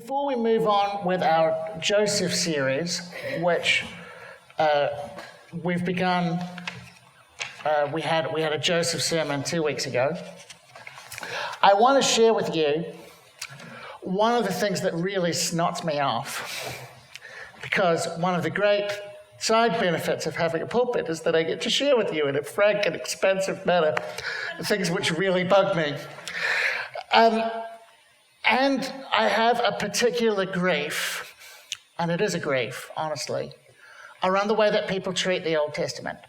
Before we move on with our Joseph series, which we've begun, we had a Joseph sermon 2 weeks ago. I want to share with you one of the things that really snots me off, because one of the great side benefits of having a pulpit is that I get to share with you in a frank and expansive manner the things which really bug me. And I have a particular grief, and it is a grief, honestly, around the way that people treat the Old Testament.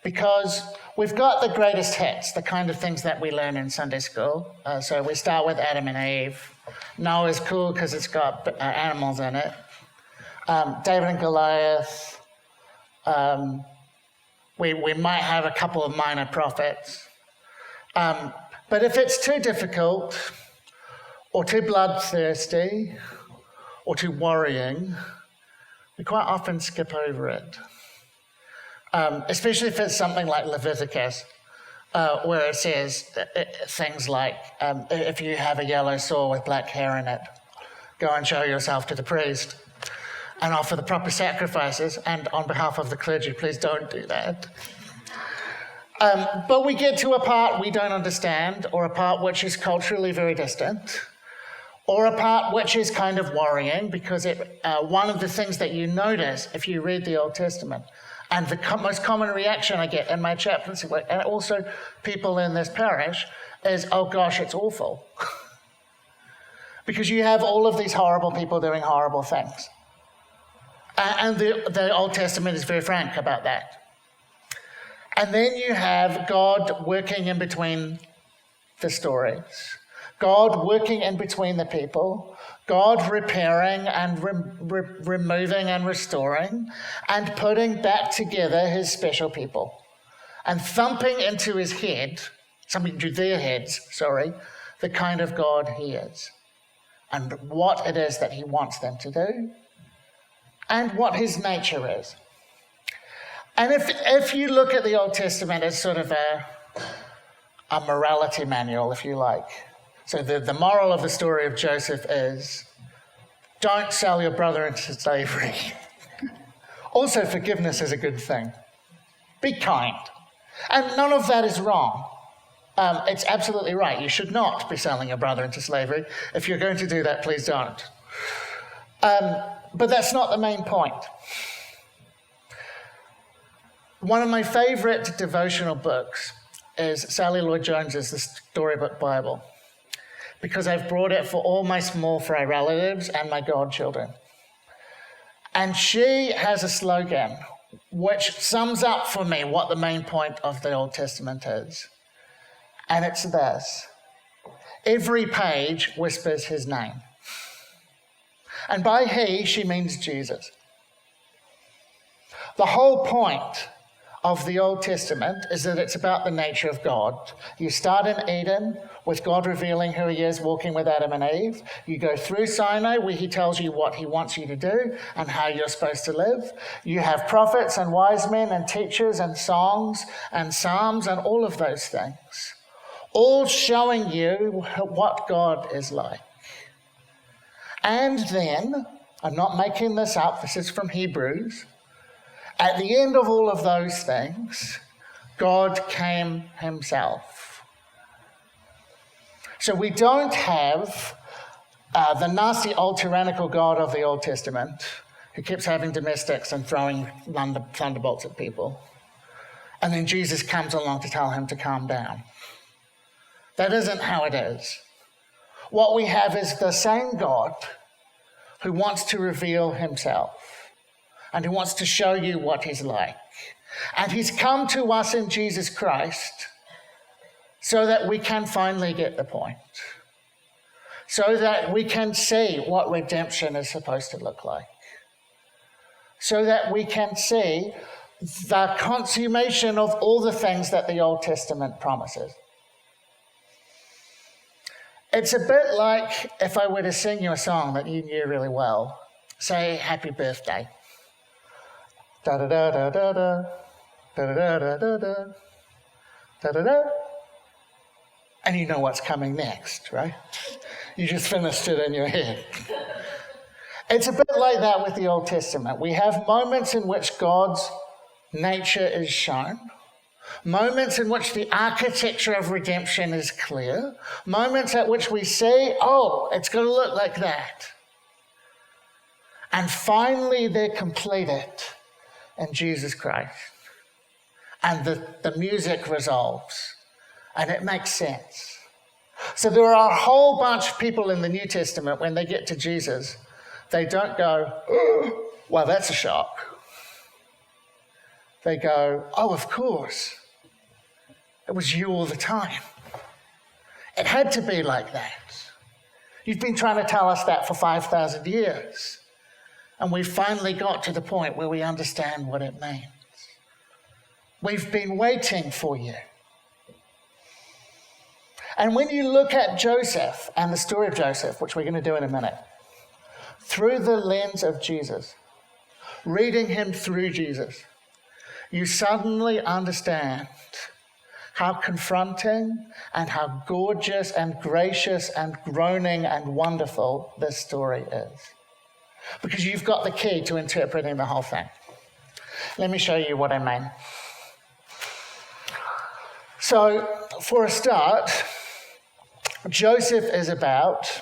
Because we've got the greatest hits, the kind of things that we learn in Sunday school. So we start with Adam and Eve. Noah's cool because it's got animals in it. David and Goliath. We might have a couple of minor prophets. But if it's too difficult, or too bloodthirsty, or too worrying, we quite often skip over it. Especially if it's something like Leviticus, where it says things like, if you have a yellow sore with black hair in it, go and show yourself to the priest and offer the proper sacrifices, and on behalf of the clergy, please don't do that. But we get to a part we don't understand, or a part which is culturally very distant, or a part which is kind of worrying, because one of the things that you notice if you read the Old Testament, and the most common reaction I get in my chaplaincy work, and also people in this parish, is, oh gosh, it's awful. Because you have all of these horrible people doing horrible things. And the Old Testament is very frank about that. And then you have God working in between the stories. God working in between the people, God repairing and removing and restoring, and putting back together his special people, and thumping into his head, something to their heads, the kind of God he is, and what it is that he wants them to do, and what his nature is. And if you look at the Old Testament as sort of a morality manual, if you like, so the moral of the story of Joseph is, don't sell your brother into slavery. Also, forgiveness is a good thing. Be kind. And none of that is wrong. It's absolutely right. You should not be selling your brother into slavery. If you're going to do that, please don't. But that's not the main point. One of my favorite devotional books is Sally Lloyd-Jones's The Storybook Bible, because I've brought it for all my small fry relatives and my godchildren. And she has a slogan which sums up for me what the main point of the Old Testament is. And it's this: every page whispers his name. And by he, she means Jesus. The whole point of the Old Testament is that it's about the nature of God. You start in Eden with God revealing who he is, walking with Adam and Eve. You go through Sinai, where he tells you what he wants you to do and how you're supposed to live. You have prophets and wise men and teachers and songs and psalms and all of those things, all showing you what God is like. And then, I'm not making this up, this is from Hebrews, at the end of all of those things, God came himself. So we don't have the nasty old tyrannical God of the Old Testament who keeps having domestics and throwing thunderbolts at people. And then Jesus comes along to tell him to calm down. That isn't how it is. What we have is the same God who wants to reveal himself, and he wants to show you what he's like. And he's come to us in Jesus Christ so that we can finally get the point. So that we can see what redemption is supposed to look like. So that we can see the consummation of all the things that the Old Testament promises. It's a bit like if I were to sing you a song that you knew really well. Say, happy birthday. Da-da-da-da-da-da, da-da-da-da-da-da, da-da-da. And you know what's coming next, right? You just finished it in your head. It's a bit like that with the Old Testament. We have moments in which God's nature is shown, moments in which the architecture of redemption is clear, moments at which we say, oh, it's going to look like that. And finally, they're completed in Jesus Christ. And the music resolves, and it makes sense. So there are a whole bunch of people in the New Testament, when they get to Jesus, they don't go, oh, well, that's a shock. They go, oh, of course. It was you all the time. It had to be like that. You've been trying to tell us that for 5,000 years. And we finally got to the point where we understand what it means. We've been waiting for you. And when you look at Joseph and the story of Joseph, which we're going to do in a minute, through the lens of Jesus, reading him through Jesus, you suddenly understand how confronting and how gorgeous and gracious and groaning and wonderful this story is. Because you've got the key to interpreting the whole thing. Let me show you what I mean. So, for a start, Joseph is about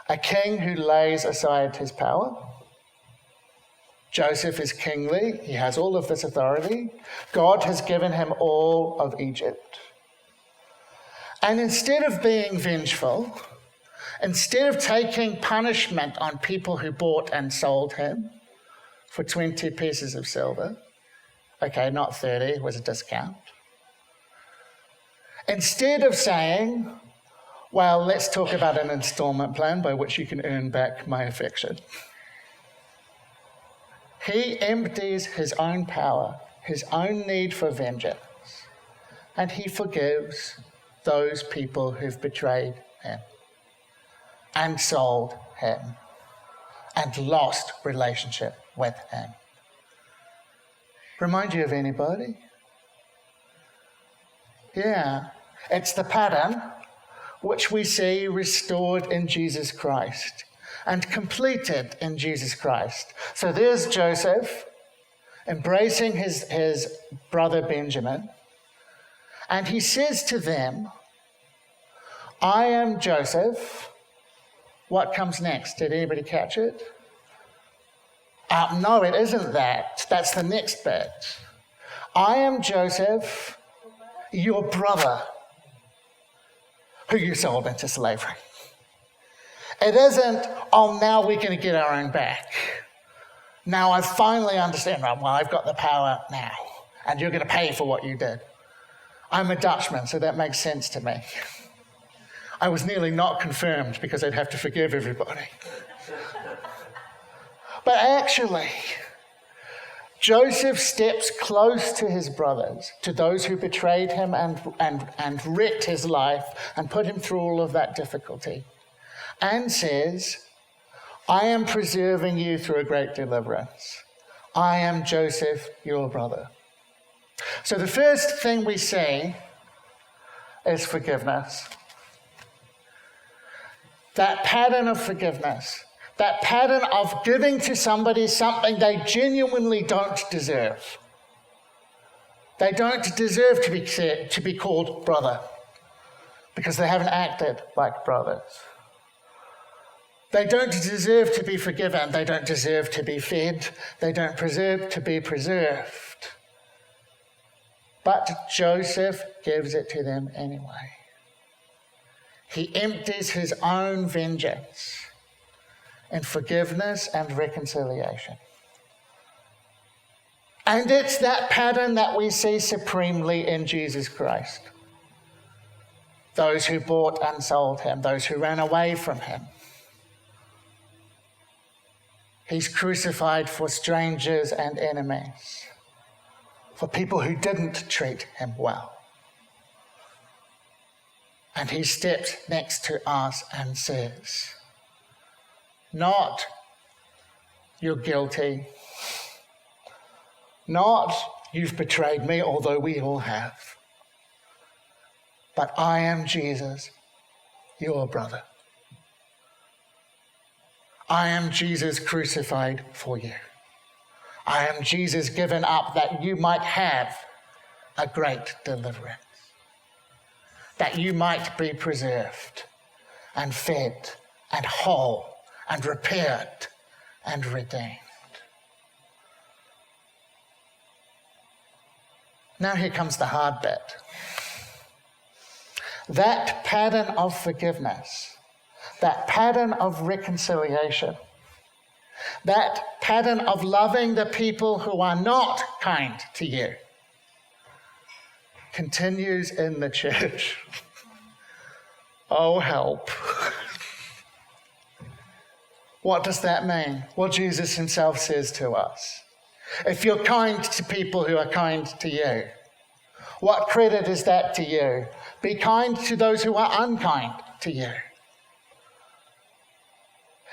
a king who lays aside his power. Joseph is kingly. He has all of this authority. God has given him all of Egypt. And instead of being vengeful, instead of taking punishment on people who bought and sold him for 20 pieces of silver, okay, not 30, it was a discount. Instead of saying, well, let's talk about an installment plan by which you can earn back my affection, he empties his own power, his own need for vengeance, and he forgives those people who've betrayed him and sold him and lost relationship with him. Remind you of anybody? Yeah, it's the pattern which we see restored in Jesus Christ and completed in Jesus Christ. So there's Joseph embracing his brother Benjamin, and he says to them, I am Joseph. What comes next? Did anybody catch it? No, it isn't that. That's the next bit. I am Joseph, your brother, who you sold into slavery. It isn't, oh, now we're going to get our own back. Now I finally understand, right, well, I've got the power now, and you're going to pay for what you did. I'm a Dutchman, so that makes sense to me. I was nearly not confirmed because I'd have to forgive everybody. But actually, Joseph steps close to his brothers, to those who betrayed him and wrecked his life and put him through all of that difficulty, and says, I am preserving you through a great deliverance. I am Joseph, your brother. So the first thing we see is forgiveness. That pattern of forgiveness, that pattern of giving to somebody something they genuinely don't deserve. They don't deserve to be called brother because they haven't acted like brothers. They don't deserve to be forgiven. They don't deserve to be fed. They don't deserve to be preserved. But Joseph gives it to them anyway. He empties his own vengeance in forgiveness and reconciliation. And it's that pattern that we see supremely in Jesus Christ. Those who bought and sold him, those who ran away from him. He's crucified for strangers and enemies, for people who didn't treat him well. And he steps next to us and says, not you're guilty, not you've betrayed me, although we all have, but I am Jesus, your brother. I am Jesus crucified for you. I am Jesus given up that you might have a great deliverance, that you might be preserved and fed and whole and repaired and redeemed. Now here comes the hard bit. That pattern of forgiveness, that pattern of reconciliation, that pattern of loving the people who are not kind to you continues in the church. Oh, help. What does that mean? Well, Jesus himself says to us, if you're kind to people who are kind to you, what credit is that to you? Be kind to those who are unkind to you.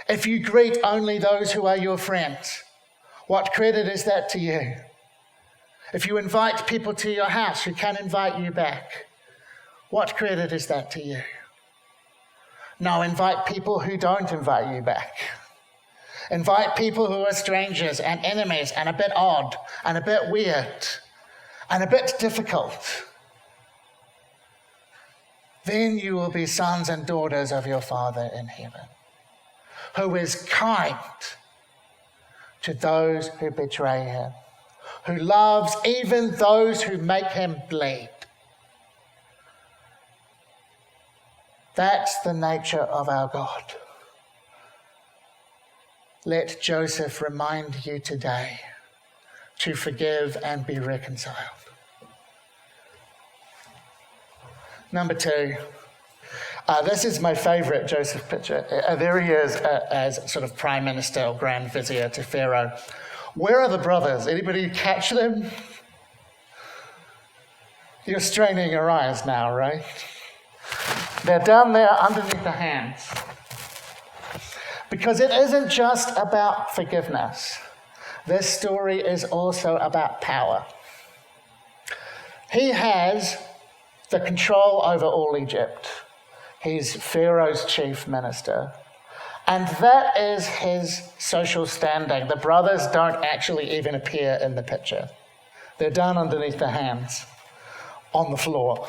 If you greet only those who are your friends, what credit is that to you? If you invite people to your house who can invite you back, what credit is that to you? No, invite people who don't invite you back. Invite people who are strangers and enemies and a bit odd and a bit weird and a bit difficult. Then you will be sons and daughters of your Father in heaven, who is kind to those who betray him, who loves even those who make him bleed. That's the nature of our God. Let Joseph remind you today to forgive and be reconciled. Number 2, this is my favourite Joseph picture. There he is as sort of prime minister or grand vizier to Pharaoh. Where are the brothers? Anybody catch them? You're straining your eyes now, right? They're down there underneath the hands. Because it isn't just about forgiveness. This story is also about power. He has the control over all Egypt. He's Pharaoh's chief minister. And that is his social standing. The brothers don't actually even appear in the picture. They're down underneath the hands on the floor.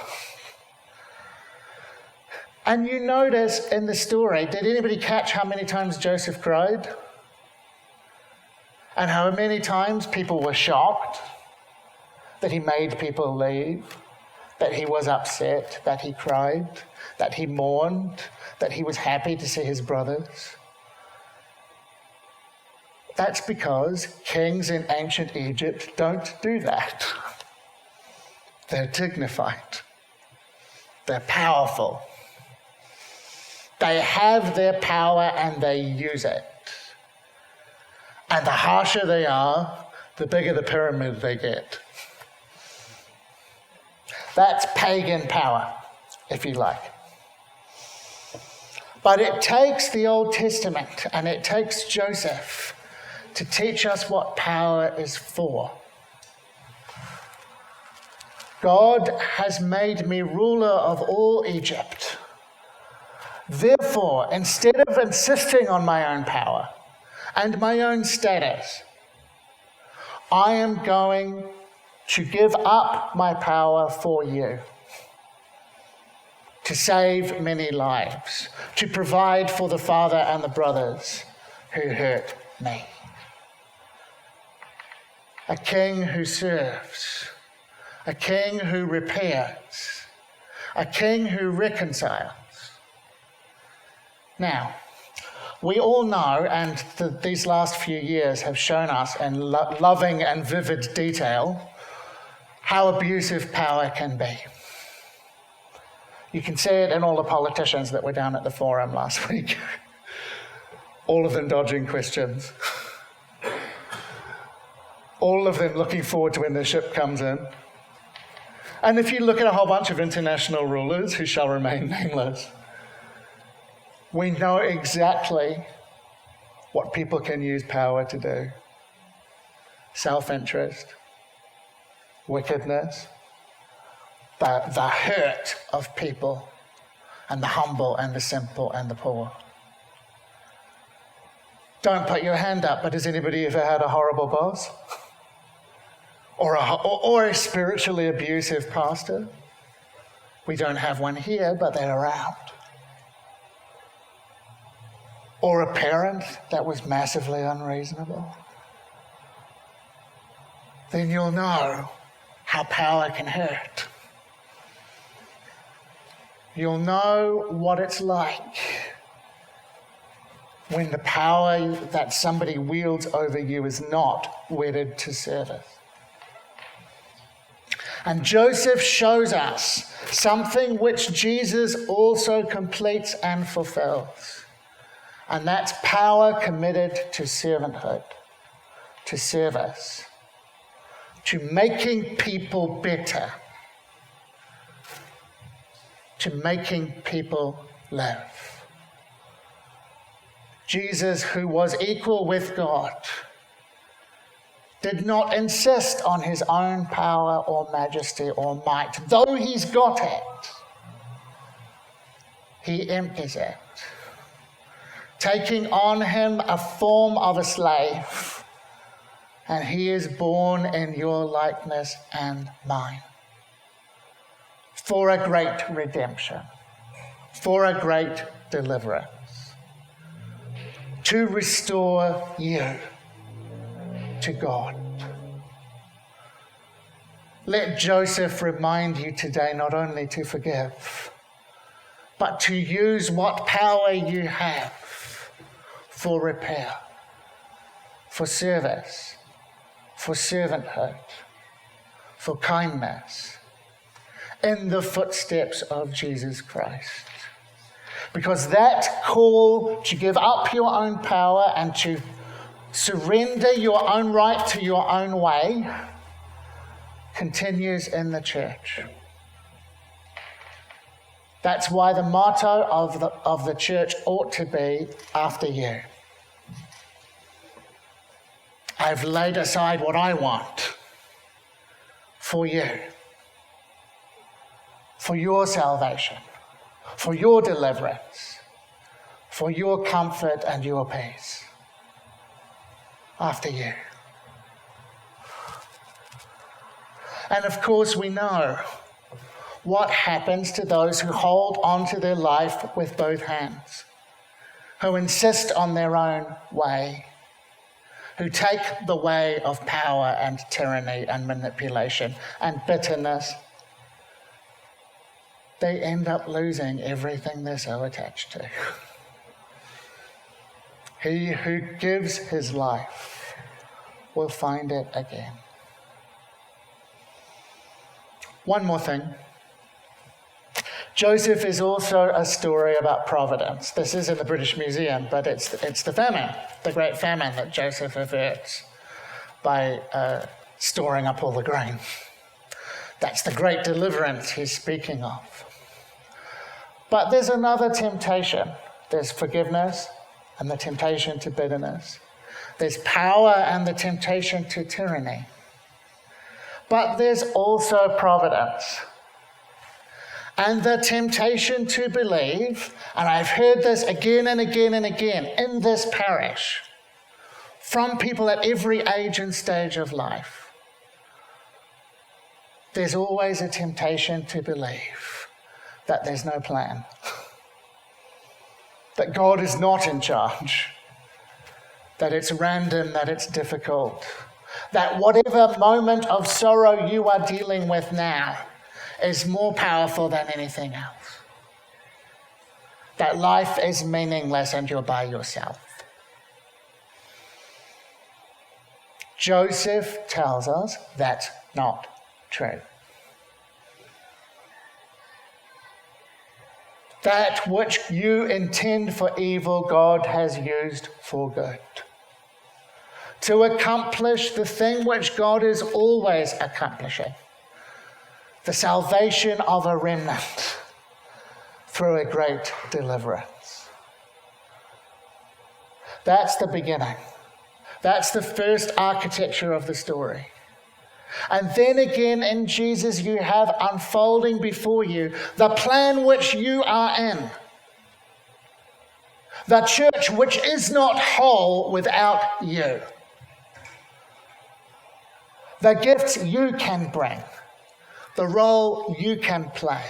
And you notice in the story, did anybody catch how many times Joseph cried? And how many times people were shocked that he made people leave, that he was upset, that he cried, that he mourned, that he was happy to see his brothers? That's because kings in ancient Egypt don't do that. They're dignified. They're powerful. They have their power and they use it. And the harsher they are, the bigger the pyramid they get. That's pagan power, if you like. But it takes the Old Testament and it takes Joseph to teach us what power is for. God has made me ruler of all Egypt. Therefore, instead of insisting on my own power and my own status, I am going to give up my power for you, to save many lives, to provide for the father and the brothers who hurt me. A king who serves, a king who repairs, a king who reconciles. Now, we all know, and these last few years have shown us in loving and vivid detail, how abusive power can be. You can see it in all the politicians that were down at the forum last week. All of them dodging questions. All of them looking forward to when the ship comes in. And if you look at a whole bunch of international rulers who shall remain nameless, we know exactly what people can use power to do. Self-interest, wickedness, the hurt of people, and the humble and the simple and the poor. Don't put your hand up, but has anybody ever had a horrible boss? Or a spiritually abusive pastor? We don't have one here, but they're around. Or a parent that was massively unreasonable. Then you'll know how power can hurt. You'll know what it's like when the power that somebody wields over you is not wedded to service. And Joseph shows us something which Jesus also completes and fulfills. And that's power committed to servanthood, to service, to making people better, to making people live. Jesus, who was equal with God, did not insist on his own power or majesty or might. Though he's got it, he empties it, taking on him a form of a slave, and he is born in your likeness and mine, for a great redemption, for a great deliverance, to restore you to God. Let Joseph remind you today not only to forgive, but to use what power you have for repair, for service, for servanthood, for kindness, in the footsteps of Jesus Christ. Because that call to give up your own power and to surrender your own right to your own way continues in the church. That's why the motto of the church ought to be, after you. I've laid aside what I want for you, for your salvation, for your deliverance, for your comfort and your peace. After you. And of course we know what happens to those who hold on to their life with both hands, who insist on their own way, who take the way of power and tyranny and manipulation and bitterness. They end up losing everything they're so attached to. He who gives his life will find it again. One more thing. Joseph is also a story about Providence. This is in the British Museum, but it's the famine, the great famine that Joseph averts by storing up all the grain. That's the great deliverance he's speaking of. But there's another temptation. There's forgiveness and the temptation to bitterness. There's power and the temptation to tyranny. But there's also providence and the temptation to believe, and I've heard this again and again and again in this parish from people at every age and stage of life. There's always a temptation to believe that there's no plan, that God is not in charge, that it's random, that it's difficult, that whatever moment of sorrow you are dealing with now is more powerful than anything else, that life is meaningless and you're by yourself. Joseph tells us that's not true. That which you intend for evil, God has used for good, to accomplish the thing which God is always accomplishing, the salvation of a remnant through a great deliverance. That's the beginning. That's the first architecture of the story. And then again in Jesus you have unfolding before you the plan which you are in. The church which is not whole without you. The gifts you can bring. The role you can play.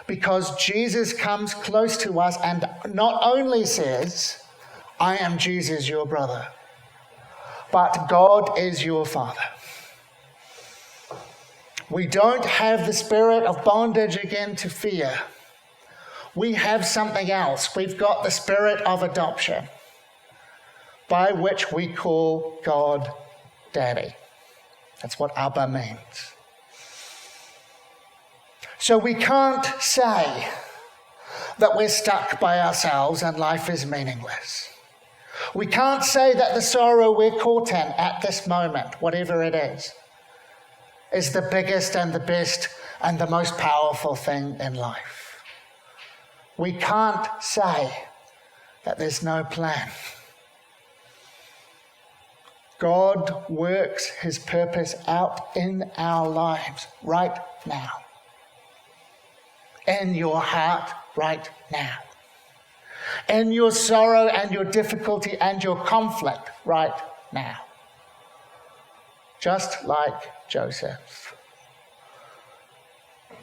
Because Jesus comes close to us and not only says, I am Jesus, your brother, but God is your Father. We don't have the spirit of bondage again to fear. We have something else. We've got the spirit of adoption, by which we call God Daddy. That's what Abba means. So we can't say that we're stuck by ourselves and life is meaningless. We can't say that the sorrow we're caught in at this moment, whatever it is the biggest and the best and the most powerful thing in life. We can't say that there's no plan. God works his purpose out in our lives right now. In your heart right now. In your sorrow and your difficulty and your conflict right now. Just like Joseph.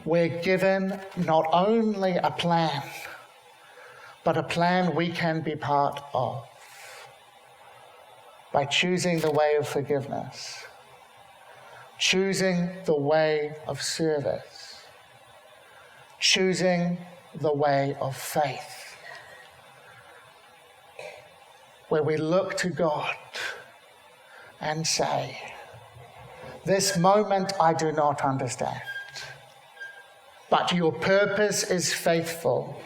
We're given not only a plan, but a plan we can be part of by choosing the way of forgiveness, choosing the way of service, choosing the way of faith, where we look to God and say, this moment I do not understand, but your purpose is faithful,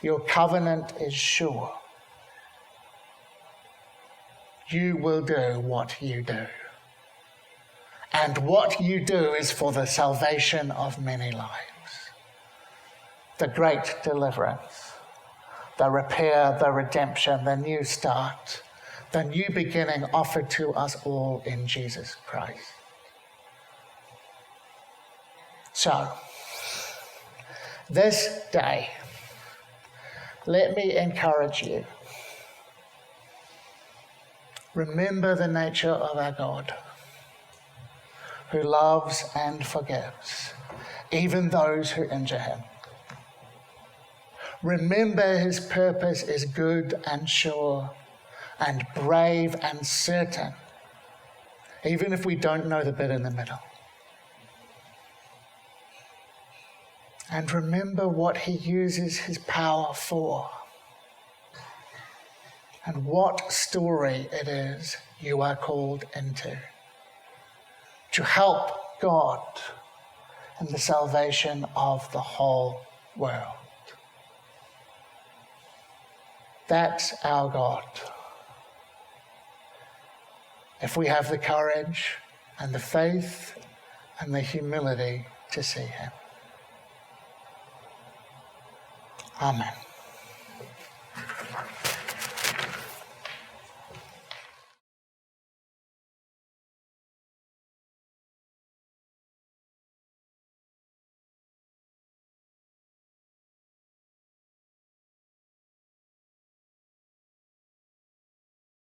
your covenant is sure. You will do what you do. And what you do is for the salvation of many lives. The great deliverance, the repair, the redemption, the new start, the new beginning offered to us all in Jesus Christ. So, this day, let me encourage you. Remember the nature of our God, who loves and forgives, even those who injure him. Remember his purpose is good and sure and brave and certain, even if we don't know the bit in the middle. And remember what he uses his power for. And what story it is you are called into. To help God in the salvation of the whole world. That's our God. If we have the courage and the faith and the humility to see him. Amen.